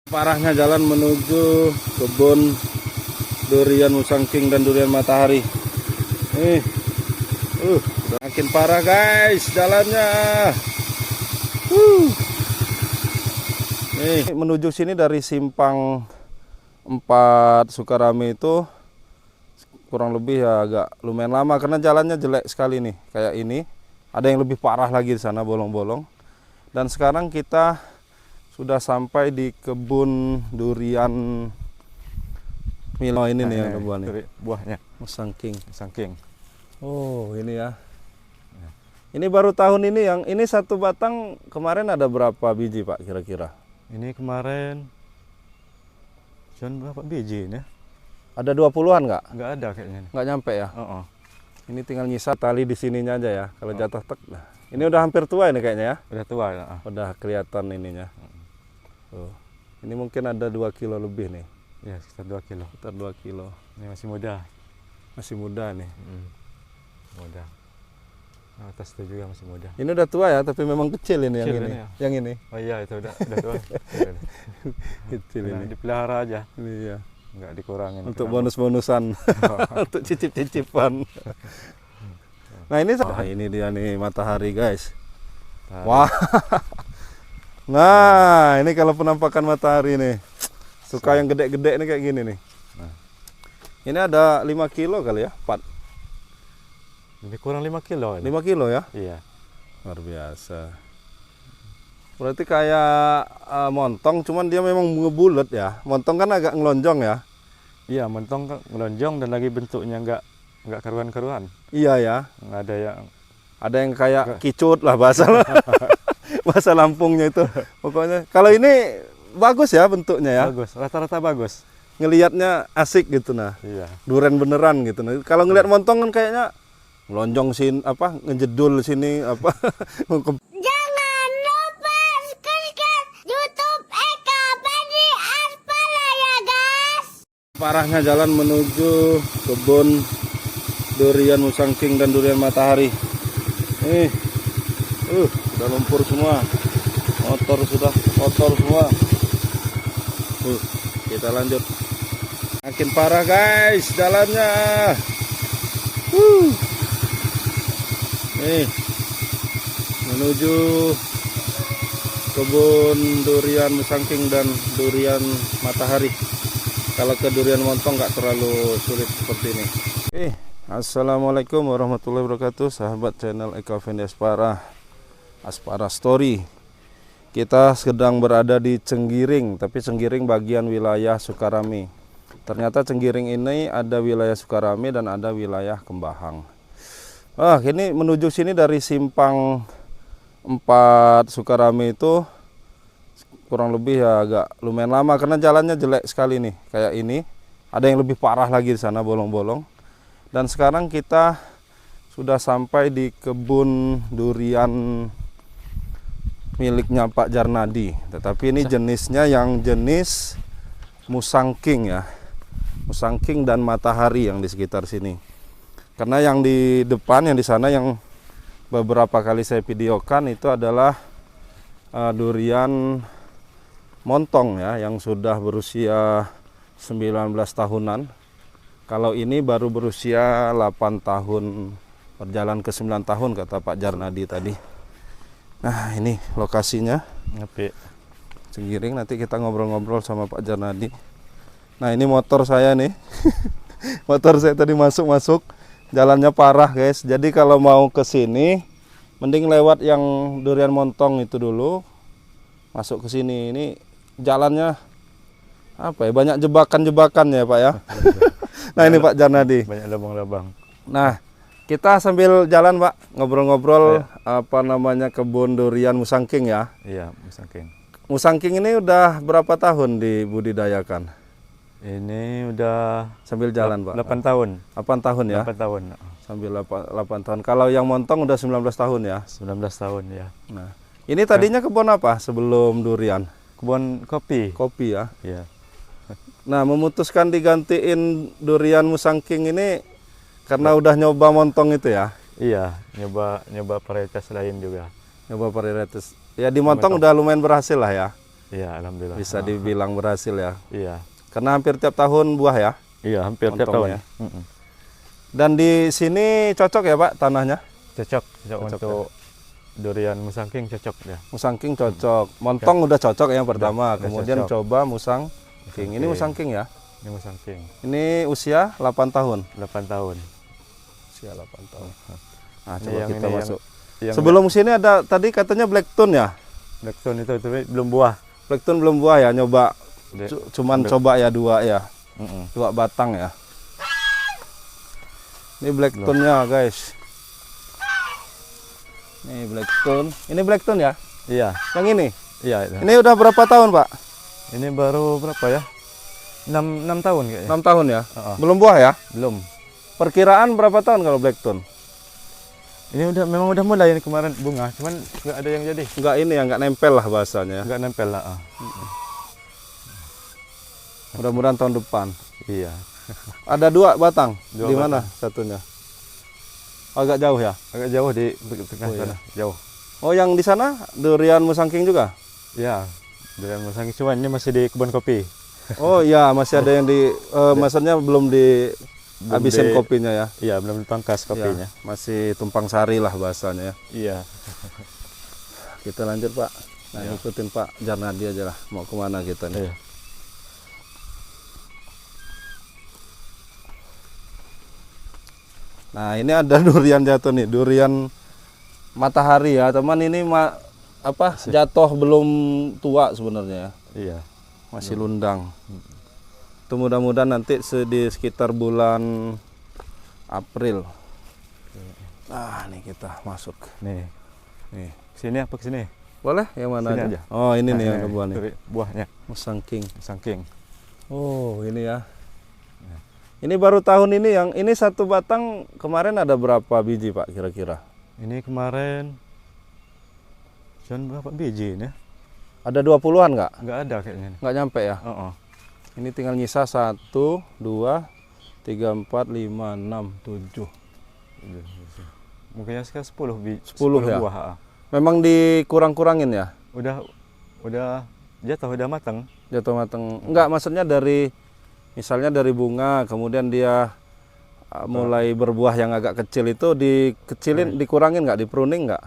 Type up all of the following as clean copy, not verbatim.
Parahnya jalan menuju kebun durian Musangking dan durian Matahari. Udah makin parah guys jalannya. Nih menuju sini dari simpang 4 Sukarame itu kurang lebih ya agak lumayan lama karena jalannya jelek sekali nih kayak ini. Ada yang lebih parah lagi di sana bolong-bolong. Dan sekarang kita sudah sampai di kebun durian Milo ini nih yang buah nih. Buahnya Musangking. Musangking. Oh ini ya. Ini baru tahun ini yang ini satu batang kemarin ada berapa biji Pak kira-kira? Ini kemarin berapa biji ini? Ada 20-an nggak? Nggak ada kayaknya. Nggak nyampe ya? Ini tinggal nyisa tali di sininya aja ya. Kalau jatuh tek. Nah. Ini udah hampir tua ini kayaknya ya? Udah tua ya. Udah kelihatan ininya. Ini mungkin ada 2 kilo lebih nih. Ya sekitar 2 kilo. Sekitar 2 kilo. Ini masih muda. Masih muda nih. Muda. Atas itu juga masih muda. Ini udah tua ya, tapi memang kecil ini Kecil yang ini. ini ya? Yang ini. Oh iya itu udah tua. Kecil Nah, ini. dipelihara aja. Ini ya. Nggak dikurangin. Untuk bonus-bonusan. Untuk cicip-cicipan. Nah ini dia nih Matahari guys. Wah. Nah ini kalau penampakan Matahari nih. Suka yang gede-gede nih kayak gini nih. Nah. Ini ada 5 kilo kali ya, 4. Lebih kurang 5 kilo. 5 kilo ya? Iya. Luar biasa. Berarti kayak montong, cuman dia memang ngebulet ya. Montong kan agak ngelonjong ya. Iya, montong kan melonjong dan lagi bentuknya nggak karuan-karuan. Iya ya. Nggak ada yang kayak kicut lah bahasa bahasa Lampungnya itu. Pokoknya kalau ini bagus ya bentuknya ya. bagus, rata-rata bagus. Ngelihatnya asik gitu nah. Iya. Duren beneran gitu. Nah, kalau ngelihat montong kan kayaknya melonjong sini apa ngejedul sini apa. Jangan lupa subscribe YouTube Eka Padi Aspala ya guys. Parahnya jalan menuju kebun durian Musangking dan durian Matahari. Sudah lumpur semua. Motor sudah kotor semua. Kita lanjut. Makin parah guys jalannya. Nih menuju kebun durian Musangking dan durian Matahari. Kalau ke durian montong nggak terlalu sulit seperti ini. Assalamualaikum warahmatullahi wabarakatuh, sahabat channel Eka Fendi Aspara Story. Kita sedang berada di Cenggiring, tapi Cenggiring bagian wilayah Sukarame. Ternyata Cenggiring ini ada wilayah Sukarame dan ada wilayah Kembahang. Ini menuju sini dari simpang 4 Sukarame itu kurang lebih ya agak lumayan lama karena jalannya jelek sekali nih kayak ini. Ada yang lebih parah lagi di sana bolong-bolong. Dan sekarang kita sudah sampai di kebun durian miliknya Pak Jarnadi. Tetapi ini jenisnya yang jenis Musangking ya. Musangking dan Matahari yang di sekitar sini. Karena yang di depan, yang di sana yang beberapa kali saya videokan itu adalah durian montong ya, yang sudah berusia 19 tahunan. Kalau ini baru berusia 8 tahun, berjalan ke 9 tahun kata Pak Jarnadi tadi. Nah ini lokasinya. Cenggiring, nanti kita ngobrol-ngobrol sama Pak Jarnadi. Nah ini motor saya nih. Motor saya tadi masuk. Jalannya parah guys. Jadi kalau mau ke sini mending lewat yang durian montong itu dulu. Masuk ke sini. Ini jalannya apa ya? Banyak jebakan-jebakan ya Pak ya. Nah ini Pak Jarnadi. Banyak lubang-lubang. Nah kita sambil jalan Pak ngobrol-ngobrol apa namanya kebun durian Musangking ya. Iya, Musangking. Musangking ini udah berapa tahun dibudidayakan? Ini udah Sambil jalan Pak. 8 tahun. 8 tahun ya. 8 tahun. Sambil 8 tahun. Kalau yang montong udah 19 tahun ya. 19 tahun ya. Nah, ini tadinya kebun apa sebelum durian? Kebun kopi. Kopi ya. Iya. Nah, memutuskan digantiin durian Musangking ini karena udah nyoba montong itu ya. Iya, nyoba varietas lain juga. Nyoba varietas. Ya di montong udah lumayan berhasil lah ya. Iya, alhamdulillah. Bisa dibilang berhasil ya. Iya. Karena hampir tiap tahun buah ya. Iya, hampir tiap Montong tahun. ya. Dan di sini cocok ya Pak tanahnya? Cocok Cocok untuk durian musangking cocok ya. Musangking cocok. Montong udah cocok yang pertama. Udah Kemudian cocok. coba musangking. Ini musangking ya. Ini musangking. Ini usia 8 tahun. 8 tahun. Usia 8 tahun. Nah, Ini coba yang kita ini masuk. Yang Sebelum sini ada tadi katanya Blacktone ya. Blackstone itu tapi belum buah. Blacktone belum buah ya, nyoba. Dia- Cuman belum. coba ya 2 ya. Mm-mm. 2 batang ya. Ini Blacktone-nya, guys. Ini Blacktone. Ini Blacktone ya? Iya, Yang ini. iya itu. Ini udah berapa tahun, Pak? Ini baru berapa ya? 6 tahun kayaknya. 6 tahun ya? Heeh. Belum buah ya? Belum. Perkiraan berapa tahun kalau Blacktone? Ini memang udah mulai ini kemarin bunga, cuman nggak ada yang jadi. Enggak ini ya, enggak nempel lah bahasanya. Nggak nempel lah. Mudah-mudahan tahun depan. Iya. Ada 2 batang. 2 Di mana satunya? Agak jauh ya? Agak jauh di tengah Oh, iya. sana. Jauh. Oh, yang di sana durian musangking juga? Iya. Durian musangking cuman ini masih di kebun kopi. Oh iya, masih ada yang di maksudnya belum dihabisin di- kopinya ya. Iya, belum dipangkas kopinya. Ya, masih tumpang sari lah bahasanya ya. Iya. Kita lanjut Pak. Nah, Ya. ikutin Pak Jarnadi aja lah. Mau kemana kita nih? Iya. Nah, ini ada durian jatuh nih, durian matahari ya, teman. Ini jatuh belum tua sebenarnya ya. Iya. Masih lundang. Itu mudah-mudahan nanti di sekitar bulan April. Nah, nih kita masuk. Nih. Nih. Sini apa ke sini? Boleh yang mana Sini aja? aja. Oh, ini nih Nah, yang ada buah nih. buahnya. Musangking. Musangking. Oh, ini ya. Ini baru tahun ini yang ini satu batang kemarin ada berapa biji Pak kira-kira? Ini kemarin cuman berapa biji ini? Ada 20-an nggak? Nggak ada kayaknya. Nggak nyampe ya? Oh, Ini tinggal nyisa 1, 2, 3, 4, 5, 6, 7. Mungkin sekitar 10 biji. 10 ya? buah. Ah. Memang dikurang-kurangin ya? Udah jatuh, udah matang. Jatuh mateng. Enggak, maksudnya misalnya dari bunga, kemudian dia mulai berbuah yang agak kecil itu dikecilin, dikurangin nggak, dipruning nggak?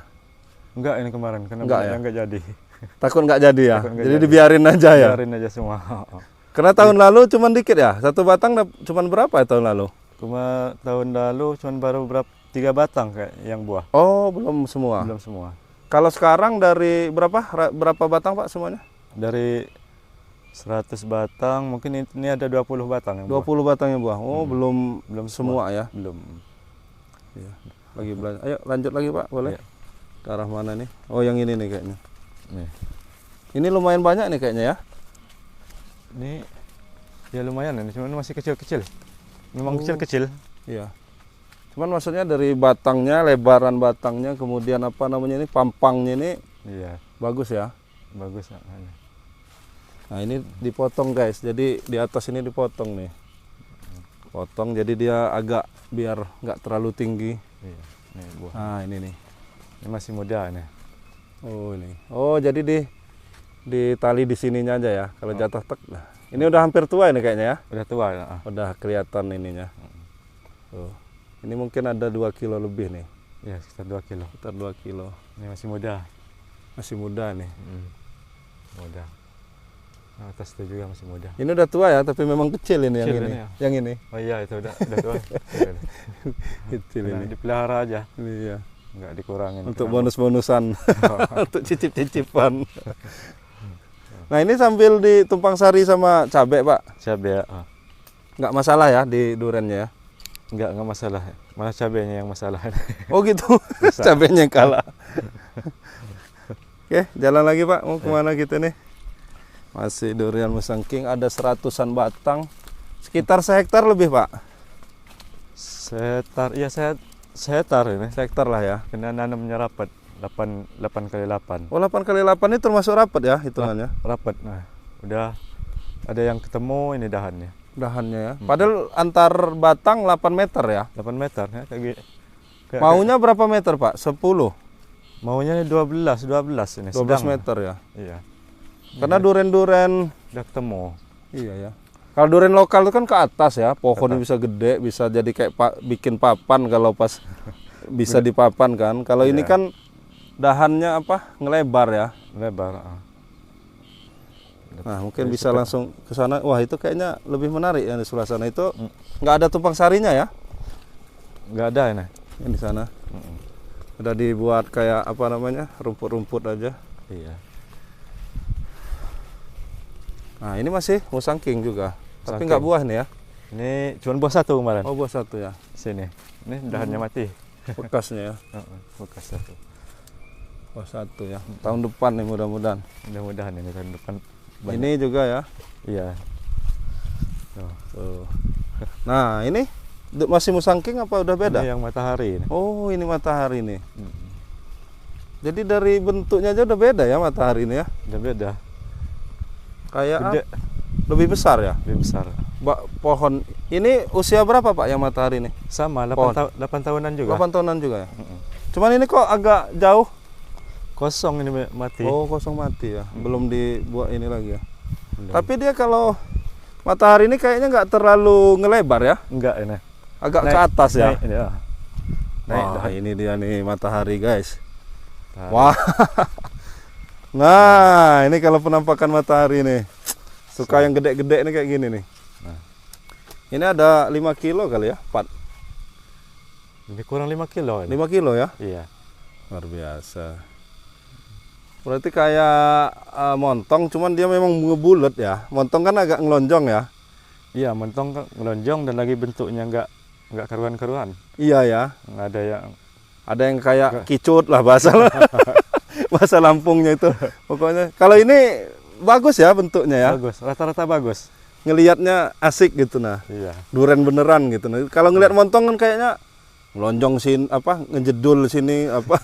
Enggak ini kemarin karena Enggak banyak ya? yang nggak jadi. Takut nggak jadi ya? Takut nggak Jadi jadi. dibiarin aja ya? Biarin aja semua. Karena tahun lalu cuman dikit ya? Satu batang cuman berapa ya tahun lalu? Cuma tahun lalu cuman baru 3 batang kayak yang buah. Oh, belum semua. Belum semua. Kalau sekarang dari berapa batang Pak semuanya? Dari 100 batang mungkin ini ada 20 batang yang 20 buah. batang yang buah. Oh, belum semua ya. Belum. Iya. Lagi belajar. Ayo lanjut lagi Pak, boleh? Iya. Ke arah mana nih? Oh, yang ini nih kayaknya. Nih. Ini lumayan banyak nih kayaknya ya. Ini ya lumayan ini, cuman masih kecil-kecil. Memang Oh. kecil-kecil. Iya. Cuman maksudnya dari batangnya, lebaran batangnya, kemudian apa namanya ini, pampangnya ini Iya, bagus ya. bagus. Nah, ini dipotong guys. Jadi di atas ini dipotong nih. Potong jadi dia agak biar nggak terlalu tinggi. Iya, nih buah. Nah, ini nih. Ini masih muda ini. Oh, ini. Oh, jadi di tali di sininya aja ya. Kalau jatuh tek. Nah, ini udah hampir tua ini kayaknya ya. Udah tua ya. Udah kelihatan ininya. Tuh. Ini mungkin ada 2 kilo lebih nih. Ya, sekitar 2 kilo. Sekitar 2 kilo. Ini masih muda. Masih muda nih. Muda. Nah, atas itu juga masih muda. Ini udah tua ya, tapi memang kecil ini yang Kecil ini. ini ya? Yang ini. Oh iya, itu udah tua. Kecil Nah, ini. dipelihara aja, Ini ya. nggak dikurangin. Untuk Kenapa? bonus-bonusan. Untuk cicip-cicipan. Nah, ini sambil ditumpang sari sama cabai, Pak. Cabai ya. Nggak masalah ya di durennya ya. Nggak masalah. Malah cabainya yang masalah. Oh gitu. Cabainya yang kalah. Oke, jalan lagi Pak. Mau kemana kita nih? Masih durian musangking, ada 100-an batang. Sekitar sehektar lebih Pak. Setar, ya setar ini. Sehektar lah ya. Kena nanamnya rapat. 8 kali 8. Oh, 8 kali 8 ini termasuk rapat ya hitungannya. Rapat. Nah, udah ada yang ketemu ini dahannya. Dahannya ya. Padahal antar batang 8 meter ya. 8 meter ya, kayak Maunya berapa meter Pak? 10? maunya ini 12 ini. 12 sedang. meter ya. Iya. Karena duren-duren Udah ketemu. iya ya. Kalau durian lokal itu kan ke atas ya, pohonnya bisa gede, bisa jadi kayak bikin papan kalau pas bisa dipapan kan. Kalau ini Iya. kan dahannya apa? Ngelebar ya. Lebar. Nah, mungkin bisa langsung ke sana. Wah, itu kayaknya lebih menarik yang di sebelah sana itu. Nggak ada tumpang sarinya ya? Nggak ada ini. Yang di sana. Udah dibuat kayak apa namanya? Rumput-rumput aja. Iya. Nah, ini masih musangking juga. Tapi Musangking. nggak buah nih ya. Ini cuma buah satu kemarin. Oh, buah satu ya. Sini. Ini dahannya mati. Bekasnya ya. Bekas satu. Buah satu ya. Tahun depan nih mudah-mudahan. Mudah-mudahan ini tahun depan. Ini juga ya. Iya. Tuh. Nah, ini masih musangking apa udah beda? Ini yang matahari ini. Oh, ini matahari nih. Jadi dari bentuknya aja udah beda ya matahari ini ya. Udah beda. Kayak Gede. lebih besar ya. Lebih besar. Pohon ini usia berapa Pak yang matahari ini? Sama, Pohon. 8 tahunan juga. 8 tahunan juga ya. Cuman ini kok agak jauh. Kosong ini mati. Oh, kosong mati ya. Belum dibuat ini lagi ya. Belum. Tapi dia kalau matahari ini kayaknya nggak terlalu ngelebar ya. Enggak ini. Agak ke atas ya. Naik, ini, naik Wah, dahan. ini dia nih matahari guys. Tahan. Wah. Nah, ini kalau penampakan matahari nih. Suka yang gede-gede nih kayak gini nih. Nah. Ini ada 5 kilo kali ya, 4. Lebih kurang 5 kilo. 5 kilo ya? Iya. Luar biasa. Berarti kayak montong, cuman dia memang ngebulet ya. Montong kan agak ngelonjong ya. Iya, mentong kan melonjong dan lagi bentuknya enggak karuan-karuan. Iya ya. Nggak ada yang Ada yang kayak kicut lah bahasa bahasa Lampungnya itu. Pokoknya kalau ini bagus ya bentuknya ya. bagus, rata-rata bagus. Ngelihatnya asik gitu nah. Iya. Duren beneran gitu. Nah, kalau ngelihat montong kan kayaknya melonjong sini apa ngejedul sini apa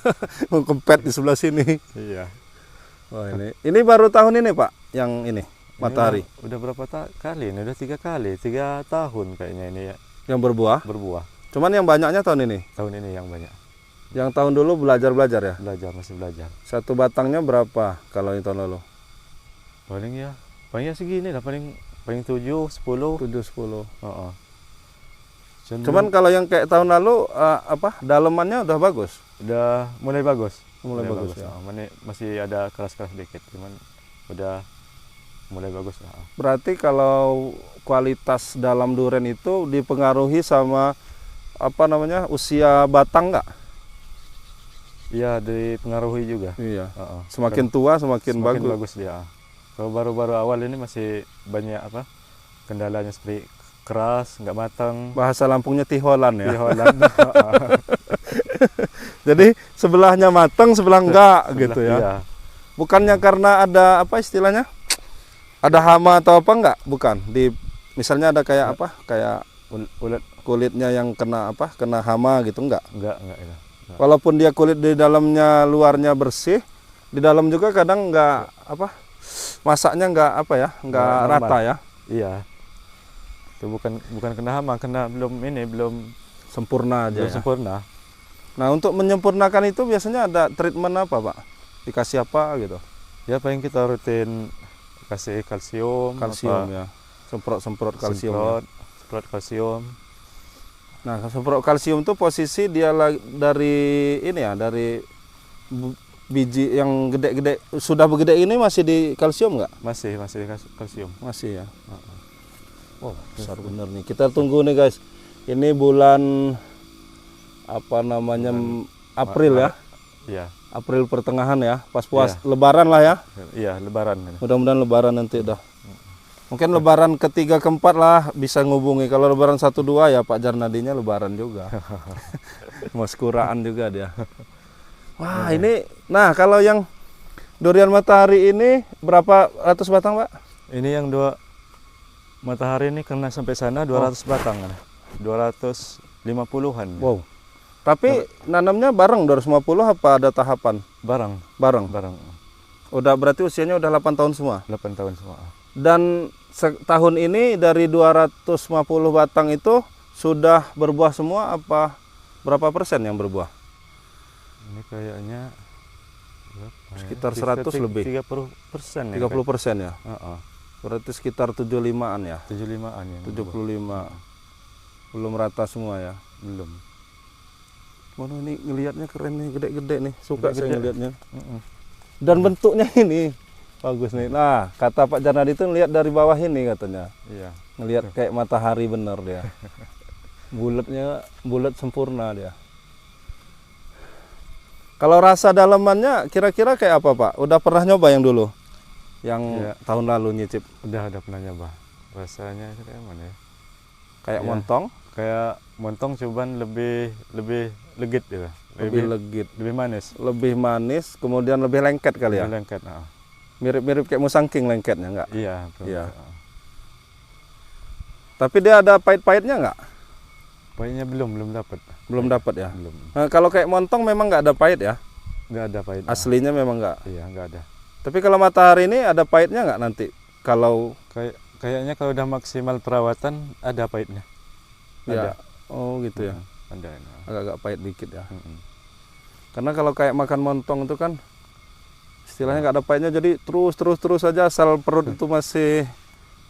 kempet di sebelah sini. Iya. Wah, ini baru tahun ini Pak yang ini matahari Ini udah berapa kali? Ini udah 3 kali, 3 tahun kayaknya ini ya yang berbuah. berbuah. Cuman yang banyaknya tahun ini. Tahun ini yang banyak. Yang tahun dulu belajar ya. Masih belajar. Satu batangnya berapa kalau ini tahun lalu? Paling ya segini lah, paling 7, 10. 7 10. Heeh. Cuman kalau yang kayak tahun lalu apa dalemannya udah bagus. udah mulai bagus. Mulai bagus ya. Masih ada keras-keras dikit, cuman udah mulai bagus lah. Berarti kalau kualitas dalam duren itu dipengaruhi sama apa namanya usia batang nggak? Iya, dipengaruhi juga. Iya. Heeh. Semakin tua semakin Semakin bagus. bagus dia. Kalau baru-baru awal ini masih banyak kendalanya seperti keras, nggak matang. Bahasa Lampungnya tiholan ya. Di Holland. Jadi sebelahnya matang, sebelah enggak gitu ya. Iya. Bukannya karena ada apa istilahnya? Ada hama atau apa enggak? Bukan. Misalnya ada kayak apa? Kayak Ulet kulitnya yang kena apa? Kena hama gitu enggak? enggak itu. Walaupun dia kulit di dalamnya luarnya bersih, di dalam juga kadang enggak apa? Masaknya enggak apa ya? Enggak Nggak rata normal. ya. Iya. Itu bukan kena hama, belum Sempurna aja ya. sempurna. Nah, untuk menyempurnakan itu biasanya ada treatment apa, Pak? Dikasih apa gitu? Ya paling kita rutin kasih kalsium, Kalsium ya. Semprot-semprot kalsium. Ya. semprot kalsium. Nah, semprot kalsium tuh posisi dia dari ini ya, dari biji yang gede-gede sudah begede ini masih di kalsium nggak? Masih dikasih kalsium. Masih ya. Oh, besar bener nih. Kita tunggu nih guys. Ini bulan apa namanya April ya? Iya. April pertengahan ya, pas Lebaran lah ya. Iya, lebaran. Mudah-mudahan Lebaran nanti dah. Mungkin Lebaran ketiga keempat lah bisa ngubungi. Kalau Lebaran 1 2 ya Pak Jarnadinya Lebaran juga. Mas kuraan juga dia. Wah ini, nah kalau yang durian matahari ini berapa ratus batang Pak? Ini yang 2 matahari ini kena sampai sana 200 batang kan. 250-an. Wow. Tapi nanamnya bareng 250 apa ada tahapan? Barang. Bareng. Udah berarti usianya udah 8 tahun semua. 8 tahun semua. Dan tahun ini dari 250 batang itu sudah berbuah semua apa berapa persen yang berbuah? Ini kayaknya Berapa ya? Sekitar Bisa 100 lebih. 30% ya. 30% ya. Heeh. Berarti sekitar 75-an ya. 75-an ya. 75. Belum rata semua ya. Belum. Mana ini ngelihatnya keren nih, gede-gede nih. Suka saya Gede-gede. ngelihatnya. Heeh. Dan bentuknya ini bagus nih. Nah, kata Pak Janadi itu ngelihat dari bawah ini katanya. Iya. Ngelihat kayak matahari bener dia. Bulatnya, bulat sempurna dia. Kalau rasa dalamannya kira-kira kayak apa, Pak? Udah pernah nyoba yang dulu? Yang Iya. tahun lalu nyicip Udah pernah nyoba. Rasanya kayak mana ya? kayak Iya. montong, Kayak montong cuman lebih legit gitu. lebih legit, lebih manis. lebih manis, kemudian lebih lengket kali ya. Lebih lengket. Mirip-mirip kayak musangking lengketnya enggak? Iya, betul. Iya. Tapi dia ada pahit-pahitnya enggak? Pahitnya belum dapat. Belum dapat ya. Belum. Nah, kalau kayak montong memang nggak ada pahit ya. Enggak ada pahit. Aslinya memang enggak. Iya, enggak ada. Tapi kalau matahari ini ada pahitnya enggak nanti? Kalau Kayaknya kalau udah maksimal perawatan ada pahitnya. ya, Ada. oh gitu ya. Ada. Agak-agak pahit dikit ya. Mm-mm. Karena kalau kayak makan montong itu kan istilahnya nggak ada pahitnya, jadi terus aja asal perut itu masih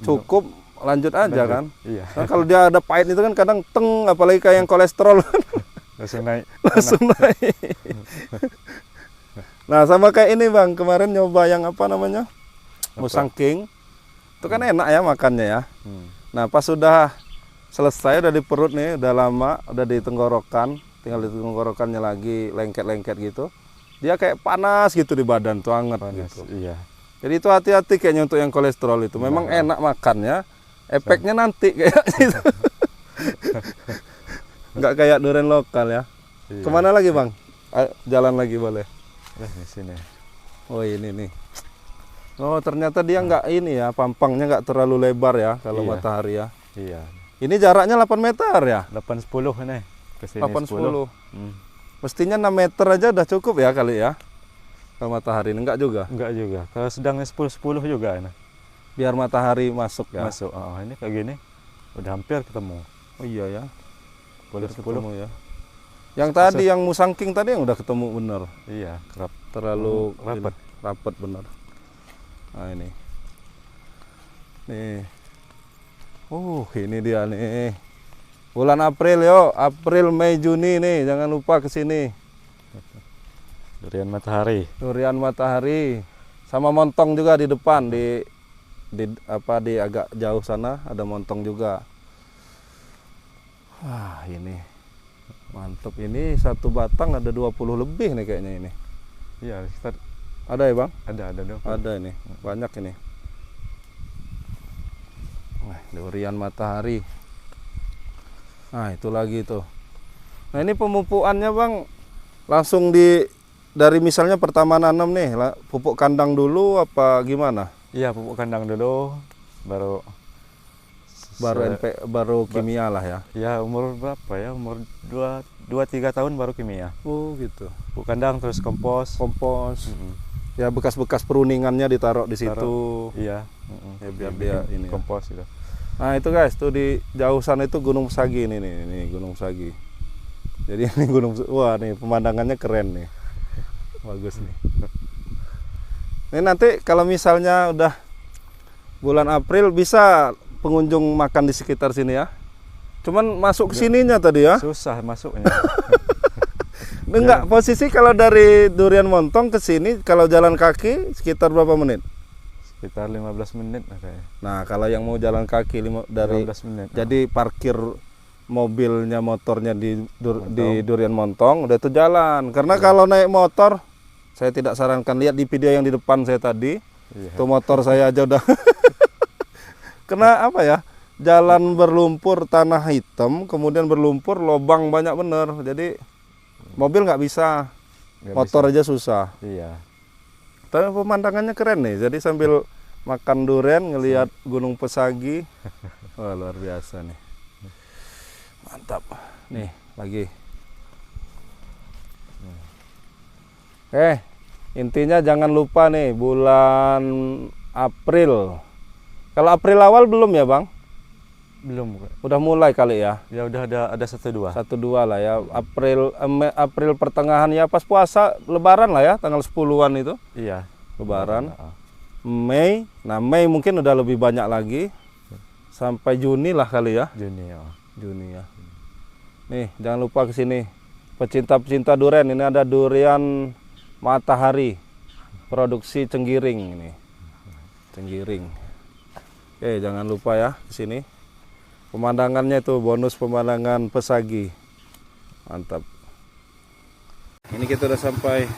cukup lanjut aja Lanjut. kan. Iya. Nah, kalau dia ada pahit itu kan kadang apalagi kayak yang kolesterol Langsung naik. langsung naik. Nah sama kayak ini Bang, kemarin nyoba yang apa namanya musangking, itu kan enak ya makannya ya. Hmm. Nah pas sudah selesai, udah di perut nih, udah lama, udah di tenggorokan, tinggal di tenggorokannya lagi lengket-lengket gitu, dia kayak panas gitu di badan tuh, anget Panas. gitu. Iya. Jadi itu hati-hati kayaknya untuk yang kolesterol itu, memang Nah. enak makannya, efeknya nanti kayak gitu. Nggak kayak durian lokal ya. Iya. Kemana lagi Bang? Jalan lagi boleh. Nah, di sini. Oh ini nih. Oh ternyata dia nggak ini ya, pampangnya nggak terlalu lebar ya kalau Iya. matahari ya. Iya. Ini jaraknya 8 meter ya? 8-10 nih. Kesini 8-10. Hmm. Mestinya 6 meter aja udah cukup ya kali ya. Kalau matahari ini enggak juga. Enggak juga. Kalau sedangnya 10-10 juga ini. Biar matahari masuk ya. Masuk. Ini kayak gini. Udah hampir ketemu. Oh iya ya. Biar 10-10. ketemu ya. Yang tadi yang musangking tadi yang udah ketemu bener. Iya, kerap. Terlalu Rapat. ini, rapat bener. Nah ini. Nih. Ini dia nih. Bulan April yo, April, Mei, Juni nih, jangan lupa ke sini. Durian matahari. Durian matahari. Sama montong juga di depan di agak jauh sana ada montong juga. Wah, ini mantep, ini satu batang ada 20 lebih nih kayaknya ini. Iya, sekitar Ada ya, Bang? ada dong. Ada ini. Banyak ini. Wah, durian matahari. Nah, itu lagi tuh. Nah, ini pemupukannya, Bang, langsung dari misalnya pertama nanam nih, pupuk kandang dulu apa gimana? Iya, pupuk kandang dulu baru Baru kimia lah ya. ya umur berapa ya? Umur 2-3 tahun baru kimia. Oh, gitu. Pupuk kandang terus kompos. Kompos. Mm-mm. Ya bekas-bekas peruningannya ditaruh di situ. Taruh. Iya. Ya, biar dia ini ya. kompos gitu. Nah itu guys, tuh di jauh sana itu Gunung Pesagi nih Gunung Pesagi. Jadi ini wah nih pemandangannya keren nih, bagus nih. Ini nanti kalau misalnya udah bulan April bisa pengunjung makan di sekitar sini ya. Cuman masuk ke sininya tadi ya. Susah masuknya. Enggak, posisi kalau dari Durian Montong ke sini kalau jalan kaki sekitar berapa menit? Sekitar 15 menit lah kayaknya. Nah, kalau yang mau jalan kaki dari 15 menit. jadi parkir mobilnya, motornya di Durian Montong udah itu jalan. Karena kalau naik motor saya tidak sarankan, lihat di video yang di depan saya tadi. Iya. Tuh motor saya aja udah kena apa ya? Jalan berlumpur, tanah hitam, kemudian berlumpur, lobang banyak bener. Jadi mobil nggak bisa, Nggak motor bisa. aja susah. Iya. Tapi pemandangannya keren nih. Jadi sambil makan durian ngelihat Gunung Pesagi. Wah, luar biasa nih. Mantap. Nih, lagi. Intinya jangan lupa nih bulan April. Kalau April awal belum ya, Bang? Belum. Udah mulai kali ya. Ya udah ada 1-2. 1-2 lah ya. April pertengahan ya pas puasa Lebaran lah ya, tanggal 10-an itu. Iya. Lebaran. Mei. Nah, Mei mungkin udah lebih banyak lagi. Sampai Juni lah kali ya. Juni ya. Juni ya. Nih, jangan lupa ke sini. Pecinta-pecinta durian, ini ada durian Matahari. Produksi Cenggiring ini. Cenggiring. Oke, jangan lupa ya ke sini. Pemandangannya itu bonus pemandangan Pesagi. Mantap. Ini kita udah sampai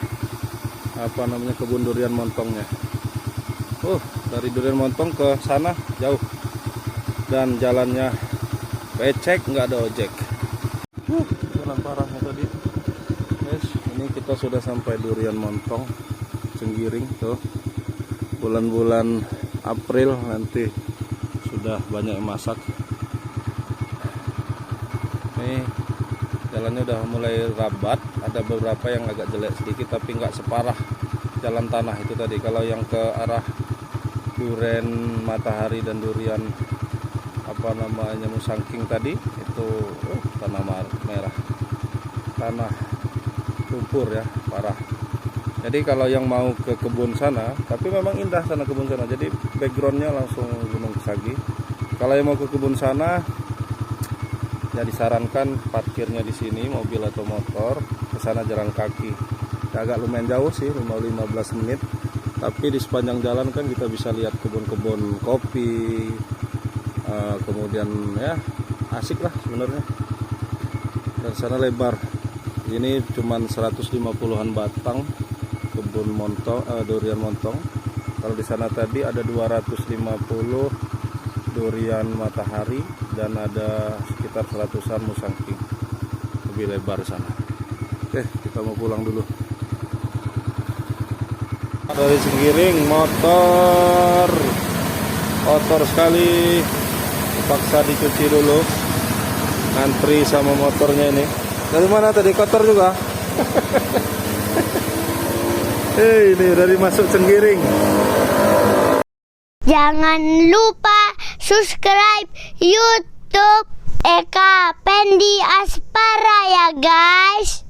kebun durian montongnya. Dari durian montong ke sana jauh. Dan jalannya becek, nggak ada ojek. Jalan parahnya tadi. Yes, ini kita sudah sampai durian montong Cenggiring tuh. Bulan-bulan April nanti sudah banyak yang masak. Nih jalannya udah mulai rabat, ada beberapa yang agak jelek sedikit tapi nggak separah jalan tanah itu tadi. Kalau yang ke arah durian Matahari dan durian Musangking tadi itu tanah merah, tanah lumpur ya, parah. Jadi kalau yang mau ke kebun sana, tapi memang indah sana kebun sana, jadi backgroundnya langsung Gunung Pesagi. Kalau yang mau ke kebun sana, ya disarankan parkirnya di sini, mobil atau motor, ke sana jalan kaki. Ya, agak lumayan jauh sih, 15 menit. Tapi di sepanjang jalan kan kita bisa lihat kebun-kebun kopi, kemudian ya asik lah sebenarnya. Dan sana lebar. Ini cuman 150-an batang kebun durian montong. Kalau di sana tadi ada 250 durian Matahari dan ada sekitar 100-an Musangking. Lebih lebar sana. Oke, kita mau pulang dulu. Dari Cenggiring motor kotor sekali, terpaksa dicuci dulu. Antri sama motornya ini. Dari mana tadi, kotor juga? Ini dari masuk Cenggiring. Jangan lupa subscribe YouTube Eka Pendi Aspara ya guys.